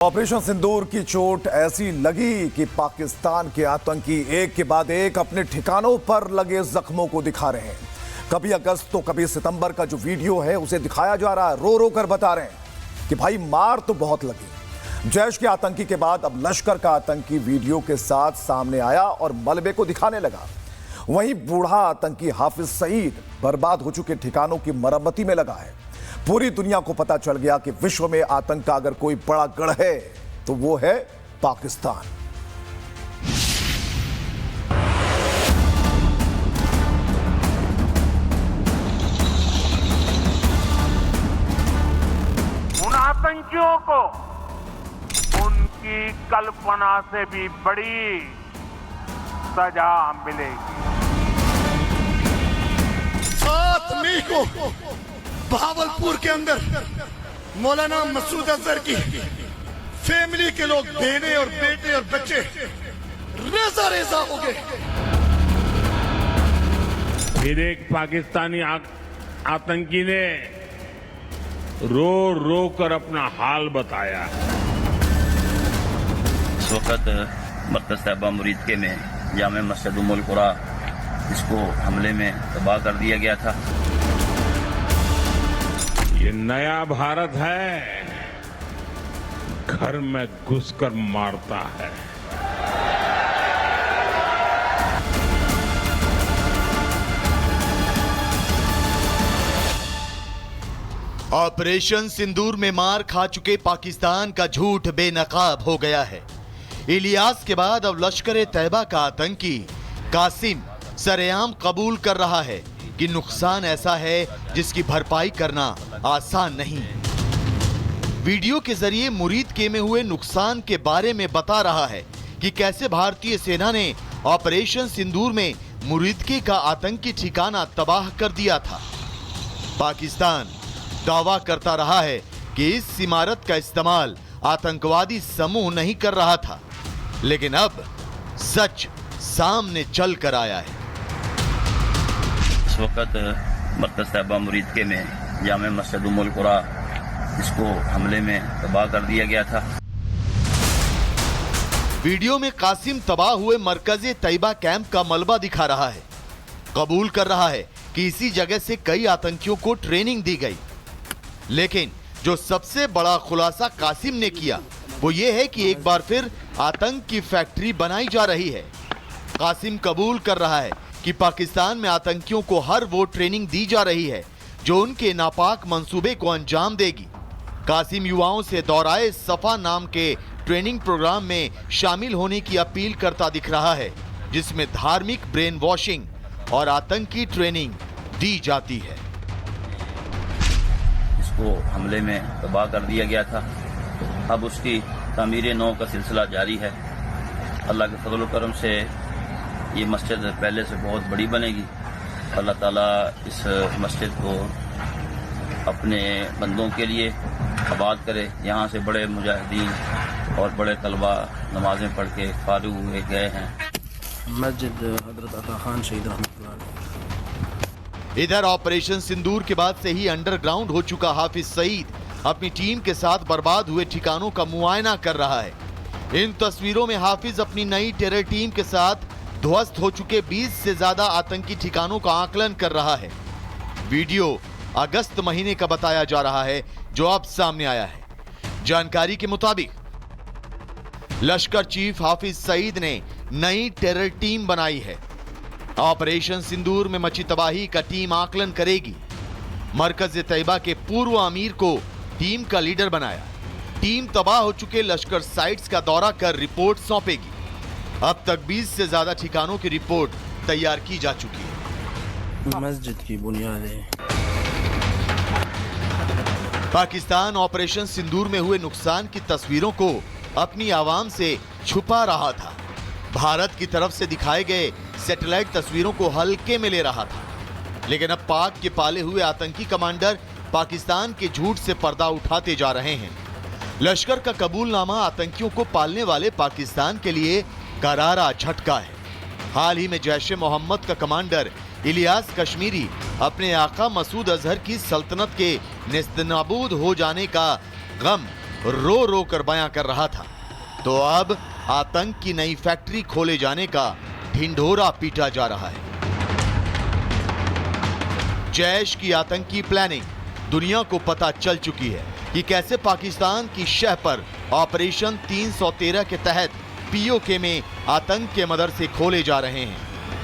Operation सिंदूर की चोट ऐसी लगी कि पाकिस्तान के आतंकी एक के बाद एक अपने ठिकानों पर लगे जख्मों को दिखा रहे हैं। कभी अगस्त तो कभी सितंबर का जो वीडियो है उसे दिखाया जा रहा है, रो रो कर बता रहे हैं कि भाई मार तो बहुत लगी। जैश के आतंकी के बाद अब लश्कर का आतंकी वीडियो के साथ सामने आया और मलबे को दिखाने लगा। वहीं बूढ़ा आतंकी हाफिज सईद बर्बाद हो चुके ठिकानों की मरम्मती में लगा है। पूरी दुनिया को पता चल गया कि विश्व में आतंक का अगर कोई बड़ा गढ़ है तो वो है पाकिस्तान। उन आतंकियों को उनकी कल्पना से भी बड़ी सजा मिलेगी। 7 मई को भावलपुर के अंदर मौलाना मसूद अजहर की फैमिली के लोग, बहने और बेटे और बच्चे रेजा रेजा हो गए। फिर एक पाकिस्तानी आतंकी ने रो रो कर अपना हाल बताया। इस वक्त मरकज तैयबा मुरीदके में जामे मस्जिद उम्मुल कुरा इसको हमले में तबाह कर दिया गया था। ये नया भारत है, घर में घुसकर मारता है। ऑपरेशन सिंदूर में मार खा चुके पाकिस्तान का झूठ बेनकाब हो गया है। इलियास के बाद अब लश्कर तैयबा का आतंकी कासिम सरेआम कबूल कर रहा है कि नुकसान ऐसा है जिसकी भरपाई करना आसान नहीं। वीडियो के जरिए मुरीदके में हुए नुकसान के बारे में बता रहा है कि कैसे भारतीय सेना ने ऑपरेशन सिंदूर में मुरीदके का आतंकी ठिकाना तबाह कर दिया था। पाकिस्तान दावा करता रहा है कि इस इमारत का इस्तेमाल आतंकवादी समूह नहीं कर रहा था, लेकिन अब सच सामने चल कर आया है। इस वक्त मरकज तैयबा मुरीदके में जामे मस्जिद उम्मुल कुरा इसको हमले में तबाह कर दिया गया था। वीडियो में कासिम तबाह हुए मरकज तैयबा कैंप का मलबा दिखा रहा है। कबूल कर रहा है कि इसी जगह से कई आतंकियों को ट्रेनिंग दी गई, लेकिन जो सबसे बड़ा खुलासा कासिम ने किया वो ये है कि एक बार फिर आतंक की फैक्ट्री बनाई जा रही है। कासिम कबूल कर रहा है कि पाकिस्तान में आतंकियों को हर वो ट्रेनिंग दी जा रही है जो उनके नापाक मंसूबे को अंजाम देगी। कासिम युवाओं से दौराए सफा नाम के ट्रेनिंग प्रोग्राम में शामिल होने की अपील करता दिख रहा है, जिसमें धार्मिक ब्रेन वॉशिंग और आतंकी ट्रेनिंग दी जाती है। इसको हमले में तबाह कर दिया गया था। अब उसकी तामीर नौ का सिलसिला जारी है। अल्लाह के फजल करम से ये मस्जिद पहले से बहुत बड़ी बनेगी। अल्लाह ताला इस मस्जिद को अपने बंदों के लिए आबाद करे। यहाँ से बड़े मुजाहिदीन और बड़े तलबा नमाजें पढ़ के फारिग हुए गए हैं। मस्जिद हजरत अता खान शहीद रहमतुल्लाह अलैह। इधर ऑपरेशन सिंदूर के बाद से ही अंडरग्राउंड हो चुका हाफिज सईद अपनी टीम के साथ बर्बाद हुए ठिकानों का मुआयना कर रहा है। इन तस्वीरों में हाफिज अपनी नई टेरर टीम के साथ ध्वस्त हो चुके 20 से ज्यादा आतंकी ठिकानों का आकलन कर रहा है। वीडियो अगस्त महीने का बताया जा रहा है जो अब सामने आया है। जानकारी के मुताबिक लश्कर चीफ हाफिज सईद ने नई टेरर टीम बनाई है। ऑपरेशन सिंदूर में मची तबाही का टीम आकलन करेगी। मरकज तैयबा के पूर्व अमीर को टीम का लीडर बनाया। टीम तबाह हो चुके लश्कर साइट्स का दौरा कर रिपोर्ट सौंपेगी। अब तक 20 से ज्यादा ठिकानों की रिपोर्ट तैयार की जा चुकी है। मस्जिद की बुनियादें। पाकिस्तान ऑपरेशन सिंदूर में हुए नुकसान की तस्वीरों को अपनी आवाम से छुपा रहा था। भारत की तरफ से दिखाए गए सैटेलाइट तस्वीरों को हल्के में ले रहा था, लेकिन अब पाक के पाले हुए आतंकी कमांडर पाकिस्तान के झूठ से पर्दा उठाते जा रहे हैं। लश्कर का कबूलनामा आतंकियों को पालने वाले पाकिस्तान के लिए करारा झटका है। हाल ही में जैश ए मोहम्मद का कमांडर इलियास कश्मीरी अपने आका मसूद अजहर की सल्तनत के नेस्तनाबूद हो जाने का गम रो रो कर बयां कर रहा था, तो अब आतंक की नई फैक्ट्री खोले जाने का ढिंढोरा पीटा जा रहा है। जैश की आतंकी प्लानिंग दुनिया को पता चल चुकी है कि कैसे पाकिस्तान की शह पर ऑपरेशन 313 के तहत पीओके में आतंक के मदरसे खोले जा रहे हैं,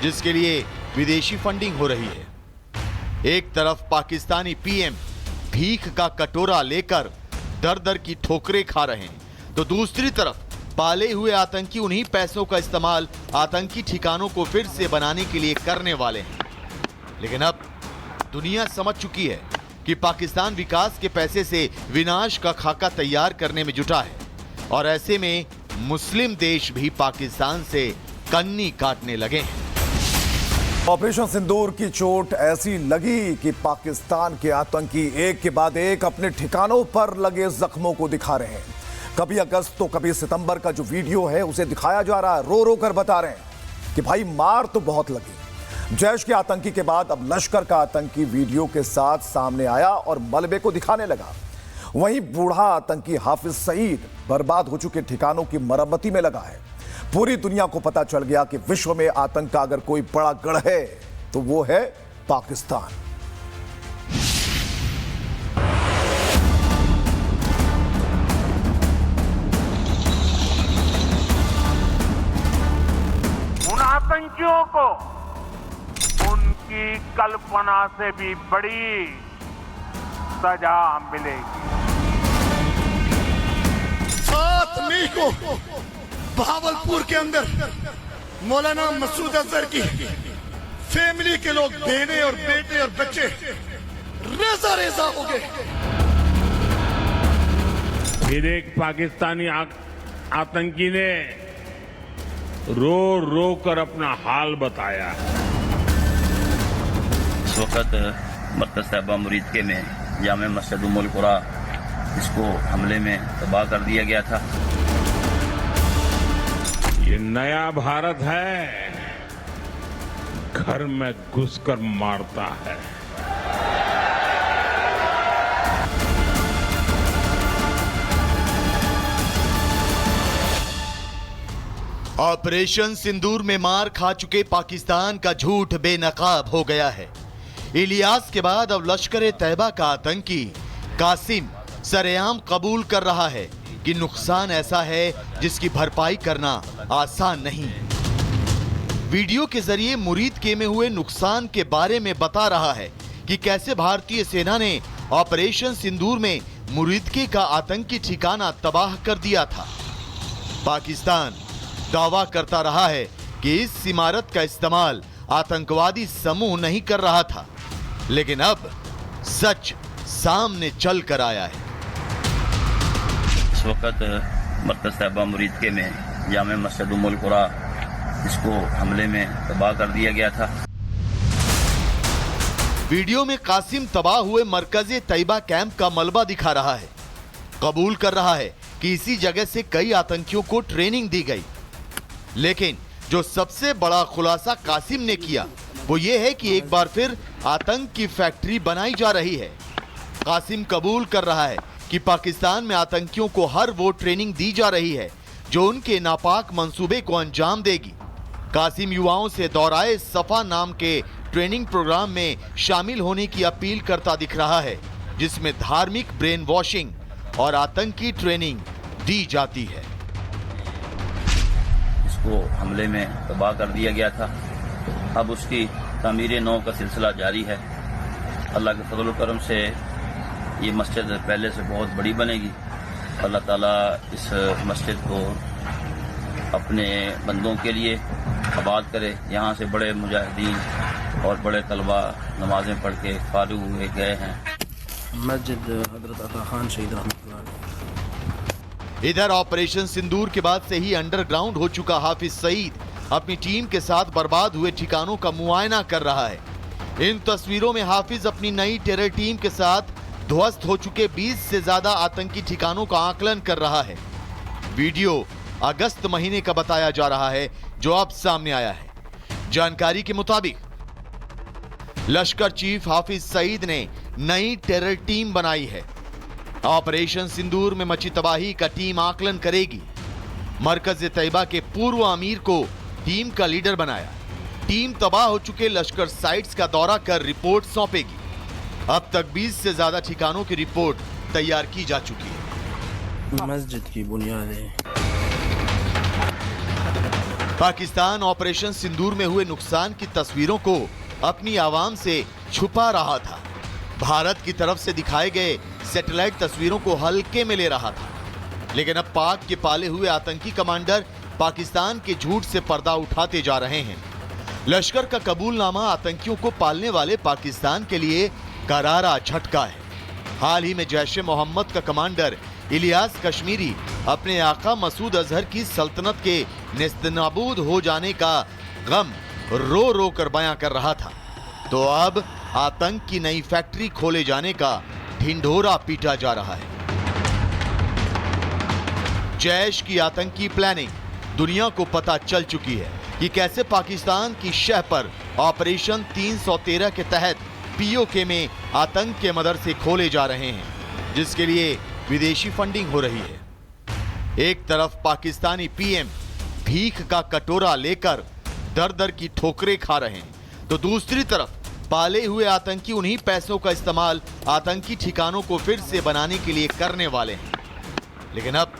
जिसके लिए विदेशी फंडिंग हो रही है। एक तरफ पाकिस्तानी पीएम भीख का कटोरा लेकर दर दर की ठोकरें खा रहे हैं, तो दूसरी तरफ पाले हुए आतंकी उन्हीं पैसों का इस्तेमाल आतंकी ठिकानों को फिर से बनाने के लिए करने वाले हैं। लेकिन अब दुनिया समझ चुकी है कि पाकिस्तान विकास के पैसे से विनाश का खाका तैयार करने में जुटा है, और ऐसे में मुस्लिम देश भी पाकिस्तान से कन्नी काटने लगे हैं। ऑपरेशन सिंदूर की चोट ऐसी लगी कि पाकिस्तान के आतंकी एक के बाद एक अपने ठिकानों पर लगे जख्मों को दिखा रहे हैं। कभी अगस्त तो कभी सितंबर का जो वीडियो है उसे दिखाया जा रहा है, रो रो कर बता रहे हैं कि भाई मार तो बहुत लगी। जैश के आतंकी के बाद अब लश्कर का आतंकी वीडियो के साथ सामने आया और मलबे को दिखाने लगा। वहीं बूढ़ा आतंकी हाफिज सईद बर्बाद हो चुके ठिकानों की मरम्मती में लगा है। पूरी दुनिया को पता चल गया कि विश्व में आतंक का अगर कोई बड़ा गढ़ है तो वो है पाकिस्तान। उन आतंकियों को उनकी कल्पना से भी बड़ी सजा मिलेगी। 7 मई को भावलपुर के अंदर मौलाना मसूद अजहर की फैमिली के लोग, बहने और बेटे और बच्चे रेजा रेजा हो गए। फिर एक पाकिस्तानी आतंकी ने रो रो कर अपना हाल बताया। इस वक्त मरकज साहिबा मुरीदके में जामे मस्जिद उम्मुल कुरा, इसको हमले में तबाह कर दिया गया था। ये नया भारत है, घर में घुसकर मारता है। ऑपरेशन सिंदूर में मार खा चुके पाकिस्तान का झूठ बेनकाब हो गया है। इलियास के बाद अब लश्कर तैयबा का आतंकी कासिम सरेआम कबूल कर रहा है कि नुकसान ऐसा है जिसकी भरपाई करना आसान नहीं। वीडियो के जरिए मुरीदके में हुए नुकसान के बारे में बता रहा है कि कैसे भारतीय सेना ने ऑपरेशन सिंदूर में मुरीदके का आतंकी ठिकाना तबाह कर दिया था। पाकिस्तान दावा करता रहा है कि इस इमारत का इस्तेमाल आतंकवादी समूह नहीं कर रहा था, लेकिन अब सच सामने चल कर आया है। इस वक्त मरकज साहिबा मुरीदके में जामे मस्जिद उम्मुल कुरा, इसको हमले में तबाह कर दिया गया था। वीडियो में कासिम तबाह हुए मरकज तैयबा कैंप का मलबा दिखा रहा है। कबूल कर रहा है कि इसी जगह से कई आतंकियों को ट्रेनिंग दी गई, लेकिन जो सबसे बड़ा खुलासा कासिम ने किया वो ये है कि एक बार फिर आतंक की फैक्ट्री बनाई जा रही है। कासिम कबूल कर रहा है कि पाकिस्तान में आतंकियों को हर वो ट्रेनिंग दी जा रही है जो उनके नापाक मंसूबे को अंजाम देगी। कासिम युवाओं से दोहराए सफा नाम के ट्रेनिंग प्रोग्राम में शामिल होने की अपील करता दिख रहा है, जिसमें धार्मिक ब्रेन वॉशिंग और आतंकी ट्रेनिंग दी जाती है। इसको हमले में तबाह कर दिया गया था। अब उसकी तामीर नौ का सिलसिला जारी है। अल्लाह के फजल करम से ये मस्जिद पहले से बहुत बड़ी बनेगी। अल्लाह ताला इस मस्जिद को अपने बंदों के लिए आबाद करे। यहाँ से बड़े मुजाहिदीन और बड़े तलबा नमाजें पढ़ के फारिग हुए गए हैं। मस्जिद हजरत अता खान शहीद रहमतुल्लाह अलैह। इधर ऑपरेशन सिंदूर के बाद से ही अंडरग्राउंड हो चुका हाफिज सईद अपनी टीम के साथ बर्बाद हुए ठिकानों का मुआयना कर रहा है। इन तस्वीरों में हाफिज अपनी नई टेरर टीम के साथ ध्वस्त हो चुके 20 से ज्यादा आतंकी ठिकानों का आकलन कर रहा है। वीडियो अगस्त महीने का बताया जा रहा है जो अब सामने आया है। जानकारी के मुताबिक लश्कर चीफ हाफिज सईद ने नई टेरर टीम बनाई है। ऑपरेशन सिंदूर में मची तबाही का टीम आकलन करेगी। मरकज तैयबा के पूर्व अमीर को टीम का लीडर बनाया। टीम तबाह हो चुके लश्कर साइट्स का दौरा कर रिपोर्ट सौंपेगी। अब तक 20 से ज्यादा ठिकानों की रिपोर्ट तैयार की जा चुकी है। मस्जिद की बुनियादें। पाकिस्तान ऑपरेशन सिंदूर में हुए नुकसान की तस्वीरों को अपनी आवाम से छुपा रहा था। भारत की तरफ से दिखाए गए सैटेलाइट तस्वीरों को हल्के में ले रहा था। लेकिन अब पाक के पाले हुए आतंकी कमांडर पाकिस्तान के झूठ से पर्दा उठाते जा रहे हैं। लश्कर का कबूलनामा आतंकियों को पालने वाले पाकिस्तान के लिए करारा झटका है। हाल ही में जैश ए मोहम्मद का कमांडर इलियास कश्मीरी अपने आका मसूद अजहर की सल्तनत के नेस्तनाबूद हो जाने का गम रो रो कर बयां कर रहा था, तो अब आतंक की नई फैक्ट्री खोले जाने का ढिंढोरा पीटा जा रहा है। जैश की आतंकी प्लानिंग दुनिया को पता चल चुकी है कि कैसे पाकिस्तान की शह पर ऑपरेशन 313 के तहत पीओके में आतंक के मदरसे खोले जा रहे हैं, जिसके लिए विदेशी फंडिंग हो रही है। एक तरफ पाकिस्तानी पीएम भीख का कटोरा लेकर दर दर की ठोकरें खा रहे हैं, तो दूसरी तरफ पाले हुए आतंकी उन्हीं पैसों का इस्तेमाल आतंकी ठिकानों को फिर से बनाने के लिए करने वाले हैं। लेकिन अब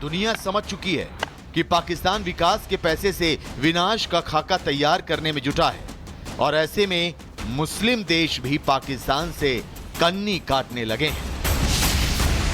दुनिया समझ चुकी है कि पाकिस्तान विकास के पैसे से विनाश का खाका तैयार करने में जुटा है, और ऐसे में मुस्लिम देश भी पाकिस्तान से कन्नी काटने लगे हैं।